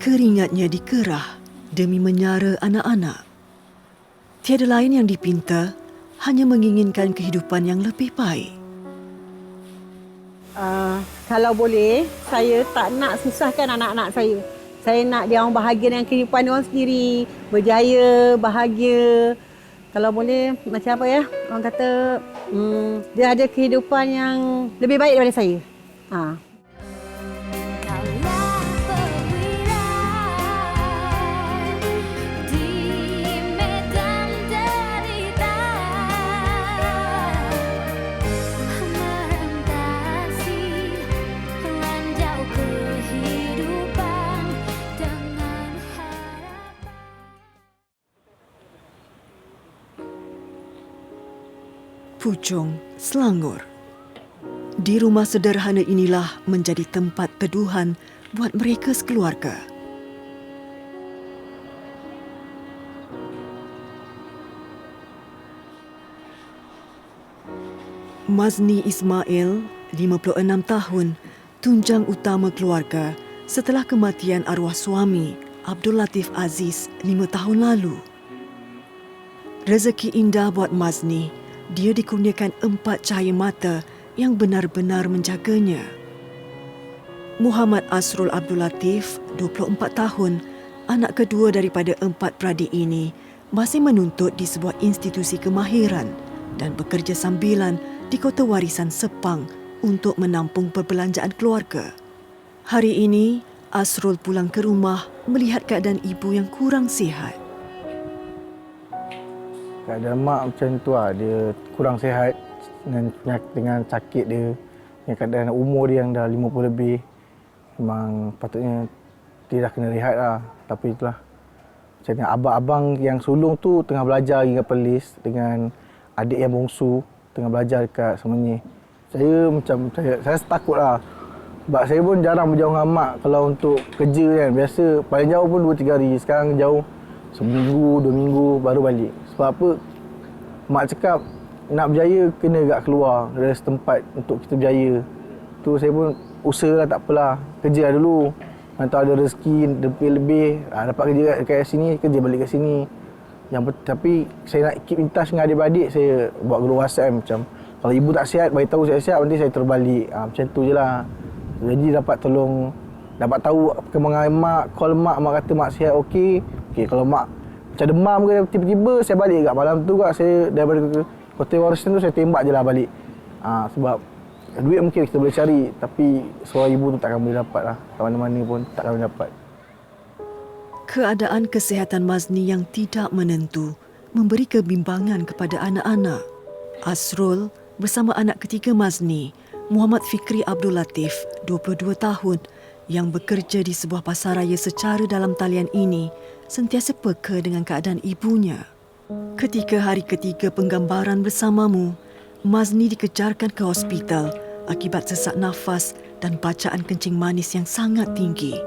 Keringatnya dikerah demi menyara anak-anak. Tiada lain yang dipinta, hanya menginginkan kehidupan yang lebih baik. Kalau boleh, saya tak nak susahkan anak-anak saya. Saya nak dia orang bahagia dengan kehidupan dia orang sendiri, berjaya, bahagia. Kalau boleh, macam apa ya, orang kata dia ada kehidupan yang lebih baik daripada saya. Puchong, Selangor. Di rumah sederhana inilah menjadi tempat teduhan buat mereka sekeluarga. Mazni Ismail, 56 tahun, tunjang utama keluarga setelah kematian arwah suami Abdul Latif Aziz 5 tahun lalu. Rezeki indah buat Mazni. Dia dikurniakan 4 cahaya mata yang benar-benar menjaganya. Muhammad Asrul Abdul Latif, 24 tahun, anak kedua daripada 4 beradik ini, masih menuntut di sebuah institusi kemahiran dan bekerja sambilan di Kota Warisan Sepang untuk menampung perbelanjaan keluarga. Hari ini, Asrul pulang ke rumah melihat keadaan ibu yang kurang sihat. Keadaan mak macam tu lah. Dia kurang sihat dengan sakit dia. Dengan keadaan umur dia yang dah 50 lebih. Memang patutnya dia dah kena rehat lah. Tapi itulah. Macam ni, abang-abang yang sulung tu tengah belajar hingga Perlis dengan adik yang bongsu tengah belajar dekat Semenyih. Saya takut lah. Sebab saya pun jarang berjauh dengan mak kalau untuk kerja kan. Biasa paling jauh pun 2-3 hari. Sekarang jauh seminggu, 2 minggu baru balik. Sebab apa? Mak cakap nak berjaya kena agak keluar dari setempat untuk kita berjaya. Tu saya pun usahalah, tak apalah. Kerja lah dulu. Nanti ada rezeki lebih, dapat kerja kat sini, kerja balik kat sini. Tapi saya nak keep in touch dengan adik-beradik. Saya buat grup WhatsApp macam kalau ibu tak sihat, bagi tahu sihat-sihat, nanti saya terbalik. Macam tu je lah. Jadi dapat tahu perkembangan mak. Call mak kata mak sihat okey. Kalau mak macam demam ke tiba-tiba saya balik kat malam tu kat saya daripada Kota Warisan tu saya tembak je lah balik. Sebab duit mungkin kita boleh cari tapi seorang ibu tu takkan boleh dapat lah. Kat mana-mana pun takkan boleh dapat. Keadaan kesihatan Mazni yang tidak menentu memberi kebimbangan kepada anak-anak. Asrul bersama anak ketiga Mazni, Muhammad Fikri Abdul Latif, 22 tahun, yang bekerja di sebuah pasaraya secara dalam talian ini, sentiasa peka dengan keadaan ibunya. Ketika hari ketiga penggambaran bersamamu, Mazni dikejarkan ke hospital akibat sesak nafas dan bacaan kencing manis yang sangat tinggi.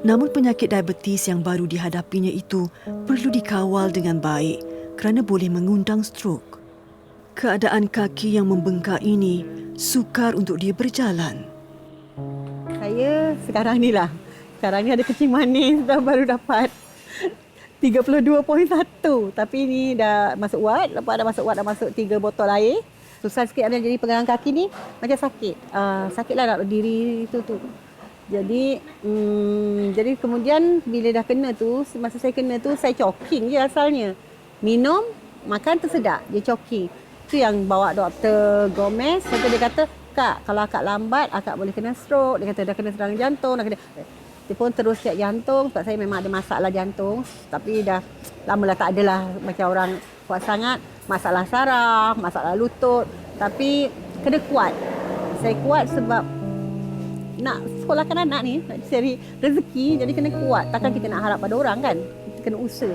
Namun penyakit diabetes yang baru dihadapinya itu perlu dikawal dengan baik kerana boleh mengundang strok. Keadaan kaki yang membengkak ini sukar untuk dia berjalan. Saya sekarang ni ada kencing manis dah baru dapat 32.1. Tapi ni dah masuk wad, lepas dah masuk wad dah masuk 3 botol air. Susah sikit ada jadi pegangan kaki ni macam sakit. Sakitlah nak berdiri tu. Jadi kemudian bila dah kena tu, masa saya kena tu saya choking je asalnya. Minum, makan tu sedap, dia choking. Tu yang bawa Dr. Gomez, sampai dia kata, "Kak, kalau akak lambat, akak boleh kena stroke." Dia kata dah kena serangan jantung, dia pun terus cek jantung sebab saya memang ada masalah jantung, tapi dah lamalah tak adalah macam orang kuat sangat, masalah saraf, masalah lutut, tapi kena kuat. Saya kuat sebab nak sekolahkan anak ni, nak cari rezeki, jadi kena kuat. Takkan kita nak harap pada orang kan? Kita kena usaha.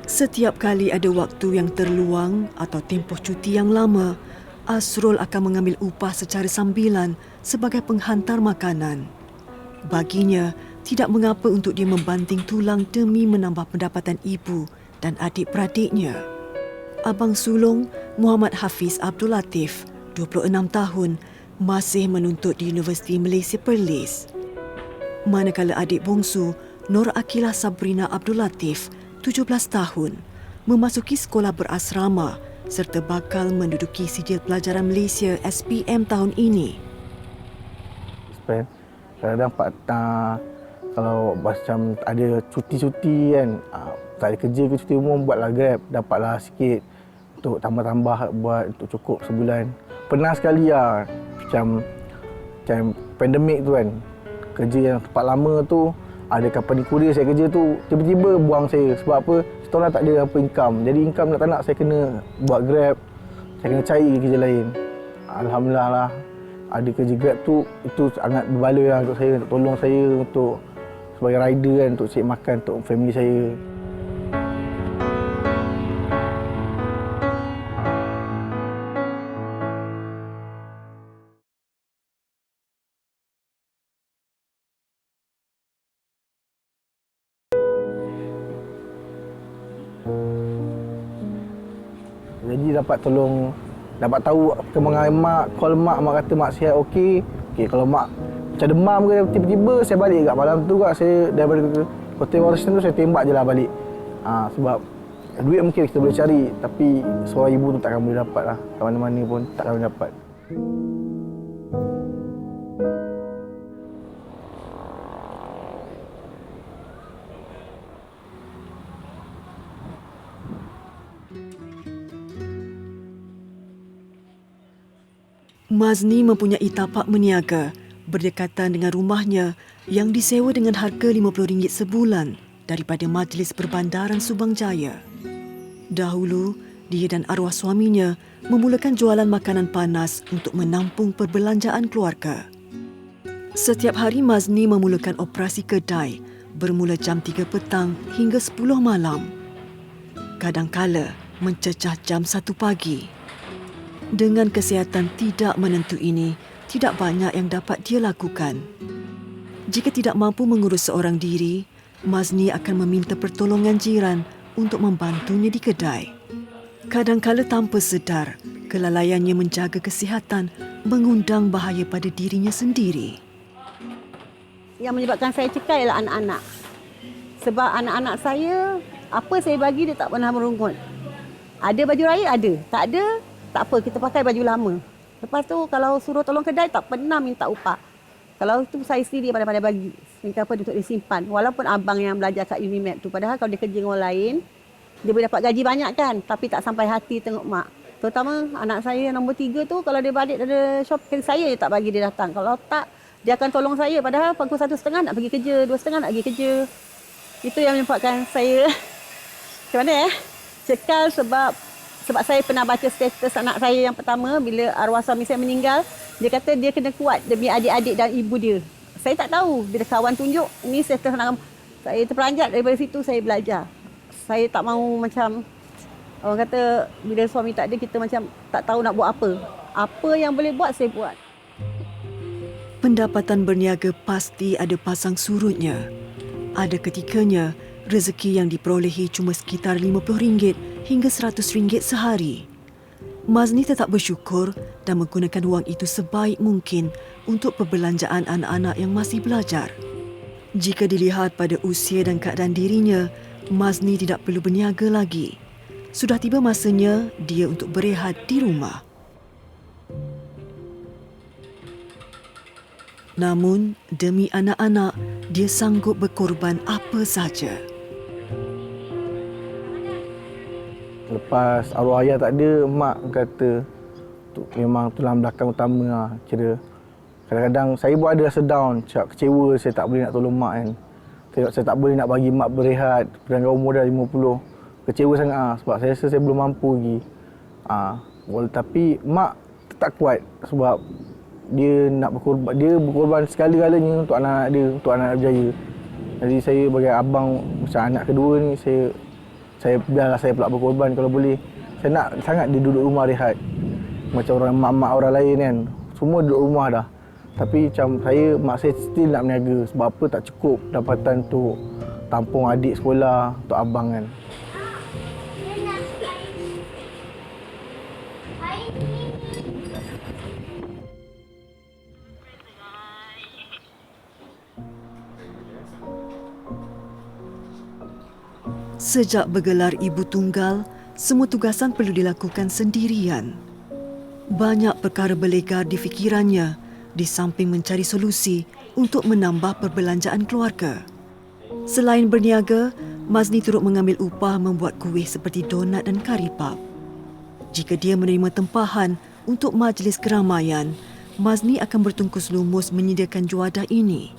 Setiap kali ada waktu yang terluang atau tempoh cuti yang lama, Asrul akan mengambil upah secara sambilan sebagai penghantar makanan. Baginya, tidak mengapa untuk dia membanting tulang demi menambah pendapatan ibu dan adik-beradiknya. Abang sulung Muhammad Hafiz Abdul Latif, 26 tahun, masih menuntut di Universiti Malaysia Perlis. Manakala adik bongsu Nur Akilah Sabrina Abdul Latif, 17 tahun, memasuki sekolah berasrama serta bakal menduduki Sijil Pelajaran Malaysia SPM tahun ini. Kadang-kadang kalau macam ada cuti-cuti kan, tak ada kerja ke cuti umum, buatlah Grab, dapatlah sikit untuk tambah-tambah buat untuk cukup sebulan. Pernah sekali macam pandemik tu kan, kerja yang tempat lama tu, ada company kurier saya kerja tu, tiba-tiba buang saya. Sebab apa? Setelah tak ada apa income. Jadi income nak tak nak saya kena buat Grab, saya kena cari kerja lain. Alhamdulillah lah, ada kerja Grab tu, itu sangat berbaloi lah untuk saya, untuk tolong saya untuk sebagai rider kan, untuk cari makan untuk family saya. Jadi dapat tahu perkembangan mak, call mak kata mak sihat okey. Kalau mak macam demam ke tiba-tiba saya balik kat malam tu saya daripada Hotel Warriston tu saya tembak je lah balik. Sebab duit mungkin kita boleh cari, tapi seorang ibu tu takkan boleh dapat lah. Kat mana-mana pun takkan boleh dapat. Mazni mempunyai tapak meniaga berdekatan dengan rumahnya yang disewa dengan harga RM50 sebulan daripada Majlis Perbandaran Subang Jaya. Dahulu, dia dan arwah suaminya memulakan jualan makanan panas untuk menampung perbelanjaan keluarga. Setiap hari Mazni memulakan operasi kedai bermula jam 3 petang hingga 10 malam. Kadangkala mencecah jam 1 pagi. Dengan kesihatan tidak menentu ini, tidak banyak yang dapat dia lakukan. Jika tidak mampu mengurus seorang diri, Mazni akan meminta pertolongan jiran untuk membantunya di kedai. Kadangkala tanpa sedar, kelalaiannya menjaga kesihatan mengundang bahaya pada dirinya sendiri. Yang menyebabkan saya cekal ialah anak-anak. Sebab anak-anak saya, apa saya bagi dia tak pernah merungut. Ada baju raya, ada. Tak ada, tak apa, kita pakai baju lama. Lepas tu kalau suruh tolong kedai, tak pernah minta upah. Kalau itu saya sendiri pandai-pandai bagi. Minta apa untuk disimpan. Walaupun abang yang belajar kat Unimap tu. Padahal kalau dia kerja dengan orang lain, dia boleh dapat gaji banyak kan. Tapi tak sampai hati tengok mak. Terutama anak saya yang nombor 3 tu, kalau dia balik dari shop, saya je tak bagi dia datang. Kalau tak, dia akan tolong saya. Padahal pukul 1.30 nak pergi kerja, 2.30 nak pergi kerja. Itu yang menyebabkan saya, macam mana cekal sebab saya pernah baca status anak saya yang pertama bila arwah suami saya meninggal. Dia kata dia kena kuat demi adik-adik dan ibu dia. Saya tak tahu. Bila kawan tunjuk, ni status anak saya, terperanjat daripada situ saya belajar. Saya tak mahu macam, orang kata bila suami tak ada, kita macam tak tahu nak buat apa. Apa yang boleh buat, saya buat. Pendapatan berniaga pasti ada pasang surutnya. Ada ketikanya, rezeki yang diperolehi cuma sekitar RM50 hingga RM100 sehari. Mazni tetap bersyukur dan menggunakan wang itu sebaik mungkin untuk perbelanjaan anak-anak yang masih belajar. Jika dilihat pada usia dan keadaan dirinya, Mazni tidak perlu berniaga lagi. Sudah tiba masanya dia untuk berehat di rumah. Namun, demi anak-anak, dia sanggup berkorban apa saja. Lepas arwah ayah tak ada, mak kata memang tulang belakang utama lah. Kira kadang-kadang saya pun ada rasa down, kecewa saya tak boleh nak tolong mak kan. Saya tak boleh nak bagi mak berehat, sedangkan umur dah 50. Kecewa sangat sebab saya rasa saya belum mampu lagi. Tapi mak tetap kuat sebab dia berkorban segala-galanya untuk anak-anak dia, untuk anak-anak berjaya. Jadi saya sebagai abang macam anak kedua ni, saya biarlah saya pula berkorban kalau boleh. Saya nak sangat dia duduk rumah rehat. Macam orang mak-mak orang lain kan, semua duduk rumah dah. Tapi macam mak saya still nak berniaga. Sebab apa, tak cukup dapatan untuk tampung adik sekolah, untuk abang kan. Sejak bergelar ibu tunggal, semua tugasan perlu dilakukan sendirian. Banyak perkara berlegar di fikirannya di samping mencari solusi untuk menambah perbelanjaan keluarga. Selain berniaga, Mazni turut mengambil upah membuat kuih seperti donat dan kari pap. Jika dia menerima tempahan untuk majlis keramaian, Mazni akan bertungkus lumus menyediakan juadah ini.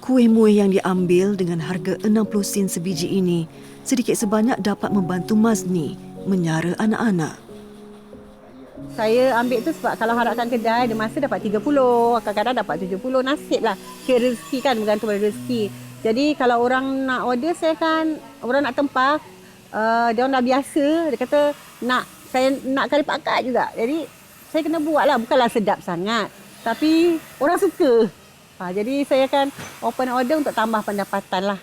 Kuih-muih yang diambil dengan harga 60 sen sebiji ini sedikit sebanyak dapat membantu Mazni menyara anak-anak. Saya ambil tu sebab kalau harapkan kedai, ada masa dapat 30, kadang-kadang dapat 70, nasib lah. Kira rezeki kan, bergantung pada rezeki. Jadi kalau orang nak order, saya kan, orang nak tempah, dia orang dah biasa, dia kata saya nak kari pakat juga. Jadi saya kena buat lah, bukanlah sedap sangat. Tapi orang suka. Jadi saya akan open order untuk tambah pendapatan lah.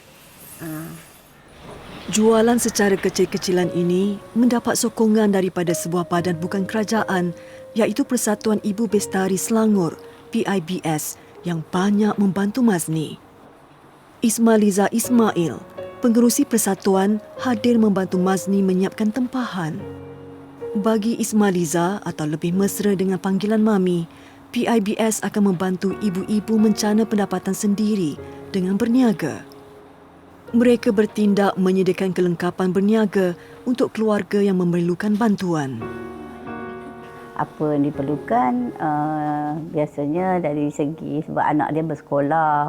Jualan secara kecil-kecilan ini mendapat sokongan daripada sebuah badan bukan kerajaan iaitu Persatuan Ibu Bestari Selangor, PIBS, yang banyak membantu Mazni. Ismailiza Ismail, pengerusi persatuan, hadir membantu Mazni menyiapkan tempahan. Bagi Ismailiza atau lebih mesra dengan panggilan Mami, PIBS akan membantu ibu-ibu mencana pendapatan sendiri dengan berniaga. Mereka bertindak menyediakan kelengkapan berniaga untuk keluarga yang memerlukan bantuan. Apa yang diperlukan biasanya dari segi sebab anak dia bersekolah.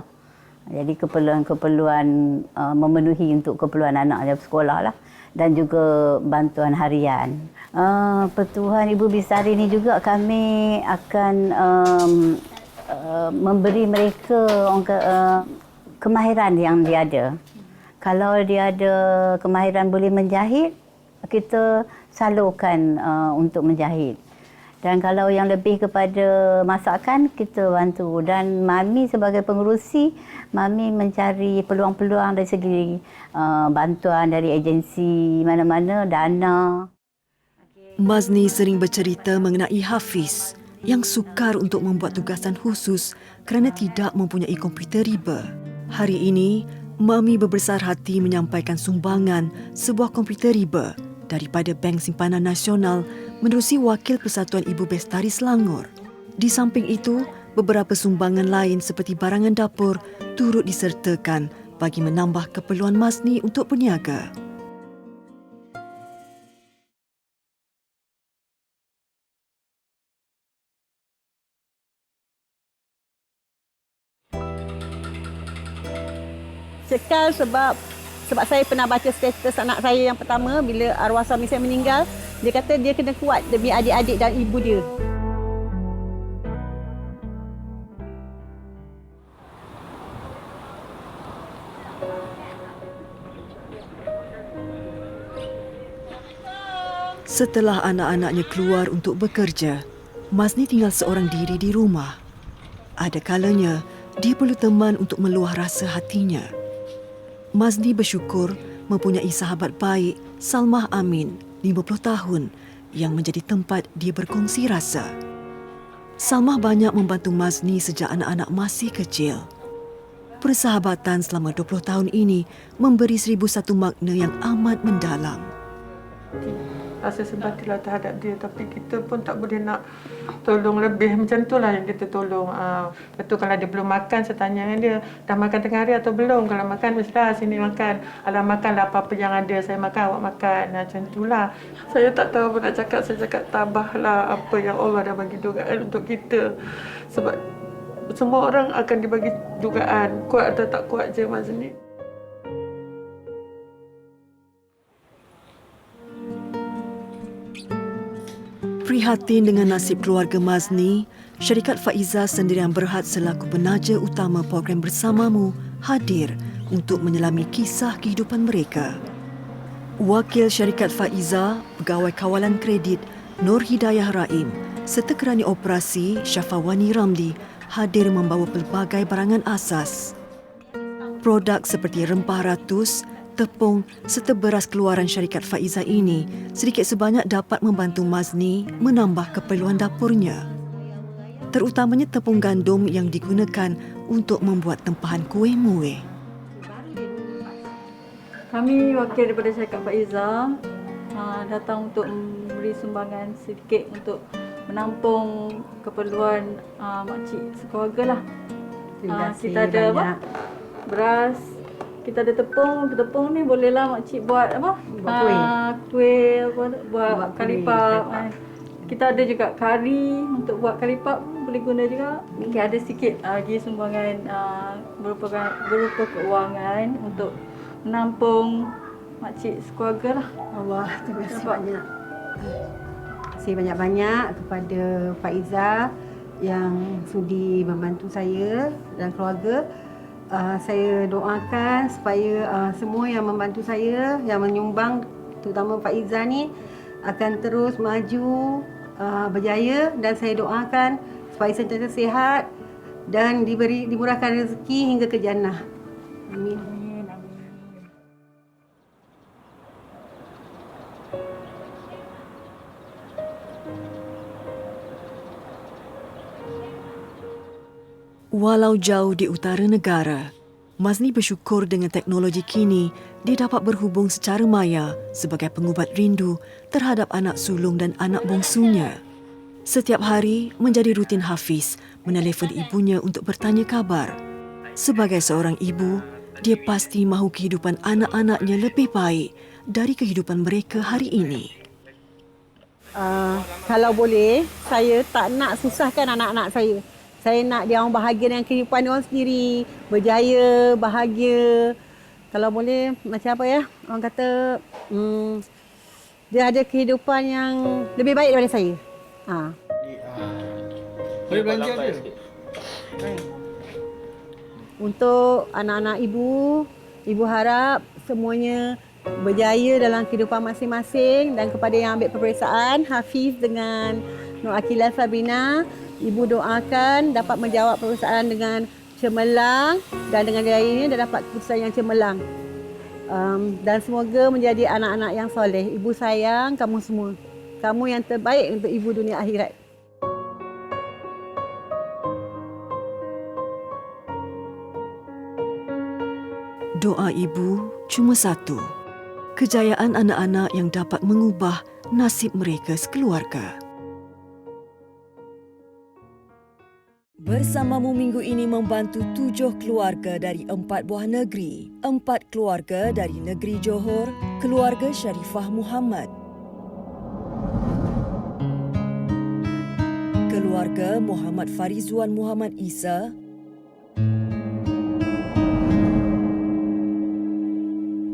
Jadi keperluan-keperluan memenuhi untuk keperluan anak dia bersekolah lah. Dan juga bantuan harian. Pertubuhan Ibu Bestari ini juga kami akan memberi mereka kemahiran yang dia ada. Kalau dia ada kemahiran boleh menjahit, kita salurkan untuk menjahit. Dan kalau yang lebih kepada masakan, kita bantu. Dan Mami sebagai pengerusi, Mami mencari peluang-peluang dari segi bantuan dari agensi mana-mana, dana. Mazni sering bercerita mengenai Hafiz yang sukar untuk membuat tugasan khusus kerana tidak mempunyai komputer riba. Hari ini, Mami berbesar hati menyampaikan sumbangan sebuah komputer riba daripada Bank Simpanan Nasional menerusi Wakil Persatuan Ibu Bestari Selangor. Di samping itu, beberapa sumbangan lain seperti barangan dapur turut disertakan bagi menambah keperluan Mazni untuk berniaga. Cekal sebab saya pernah baca status anak saya yang pertama bila arwah suami saya meninggal. Dia kata dia kena kuat demi adik-adik dan ibu dia. Setelah anak-anaknya keluar untuk bekerja, Mazni tinggal seorang diri di rumah. Ada kalanya, dia perlu teman untuk meluah rasa hatinya. Mazni bersyukur mempunyai sahabat baik, Salmah Amin, 50 tahun, yang menjadi tempat dia berkongsi rasa. Salmah banyak membantu Mazni sejak anak-anak masih kecil. Persahabatan selama 20 tahun ini memberi 1001 makna yang amat mendalam. Rasa simpatilah terhadap dia, tapi kita pun tak boleh nak tolong lebih macam itulah yang kita tolong. Betul kalau dia belum makan, saya tanya dengan dia, dah makan tengah hari atau belum? Kalau makan, mestilah sini makan. Alah makanlah apa-apa yang ada, saya makan, awak makan. Macam itulah. Saya tak tahu apa nak cakap, saya cakap tabahlah apa yang Allah dah bagi dugaan untuk kita. Sebab semua orang akan dibagi dugaan, kuat atau tak kuat je Mazni. Prihatin dengan nasib keluarga Mazni, syarikat Faiza Sendirian Berhad selaku penaja utama program Bersamamu hadir untuk menyelami kisah kehidupan mereka. Wakil syarikat Faiza, Pegawai Kawalan Kredit Nur Hidayah Raim serta Kerani Operasi Syafawani Ramli hadir membawa pelbagai barangan asas. Produk seperti rempah ratus, tepung serta beras keluaran syarikat Faiza ini sedikit sebanyak dapat membantu Mazni menambah keperluan dapurnya. Terutamanya tepung gandum yang digunakan untuk membuat tempahan kuih muih. Kami wakil daripada Syarikat Faiza datang untuk memberi sumbangan sedikit untuk menampung keperluan makcik sekeluarga lah. Terima kasih Kita ada banyak. beras, kita ada tepung. Tepung ni bolehlah makcik buat apa? Buat kuih. Kuih apa tu? Buat Buat kalipap. kuih. Kita ada juga kari untuk buat kalipap, boleh guna juga. Mungkin ada sikit lagi sumbangan berupa keuangan untuk menampung makcik sekeluarga lah. Allah, terima kasih Nampak? banyak. Terima kasih banyak-banyak kepada Faiza yang sudi membantu saya dan keluarga. Saya doakan supaya semua yang membantu saya, yang menyumbang, terutama Faiza ni, akan terus maju, berjaya, dan saya doakan supaya sentiasa sihat dan dimurahkan rezeki hingga ke jannah. Amin. Walau jauh di utara negara, Mazni bersyukur dengan teknologi kini dia dapat berhubung secara maya sebagai pengubat rindu terhadap anak sulung dan anak bongsunya. Setiap hari menjadi rutin Hafiz menelefon ibunya untuk bertanya kabar. Sebagai seorang ibu, dia pasti mahu kehidupan anak-anaknya lebih baik dari kehidupan mereka hari ini. Kalau boleh, saya tak nak susahkan anak-anak saya. Saya nak dia orang bahagia dengan kehidupan dia orang sendiri, berjaya, bahagia. Kalau boleh, macam apa ya, orang kata, dia ada kehidupan yang lebih baik daripada saya. Boleh belanja dia? Untuk anak-anak ibu harap semuanya berjaya dalam kehidupan masing-masing, dan kepada yang ambil peperiksaan, Hafiz dengan Nur Akilah Sabrina, ibu doakan dapat menjawab peperiksaan dengan cemerlang dan dengan dayanya dan dapat keputusan yang cemerlang. Dan semoga menjadi anak-anak yang soleh. Ibu sayang kamu semua. Kamu yang terbaik untuk ibu dunia akhirat. Doa ibu cuma satu, kejayaan anak-anak yang dapat mengubah nasib mereka sekeluarga. Bersamamu minggu ini membantu 7 keluarga dari 4 buah negeri. 4 keluarga dari negeri Johor, keluarga Sharifah Muhammad. Keluarga Muhammad Farizwan Muhammad Isa.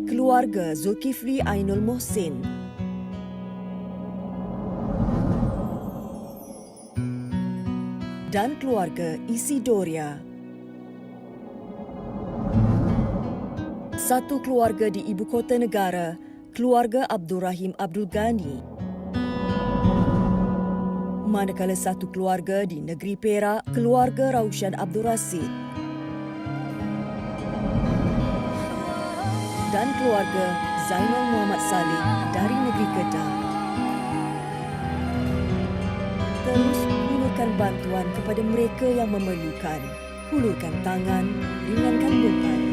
Keluarga Zulkifli Ainul Mohsin. Dan keluarga Isidoria. Satu keluarga di ibu kota negara, keluarga Abdul Rahim Abdul Ghani. Manakala satu keluarga di negeri Perak, keluarga Raushan Abdul Rasid. Dan keluarga Zainal Muhammad Saleh dari negeri Kedah. Terus hulurkan bantuan kepada mereka yang memerlukan. Hulurkan tangan, ringankan beban.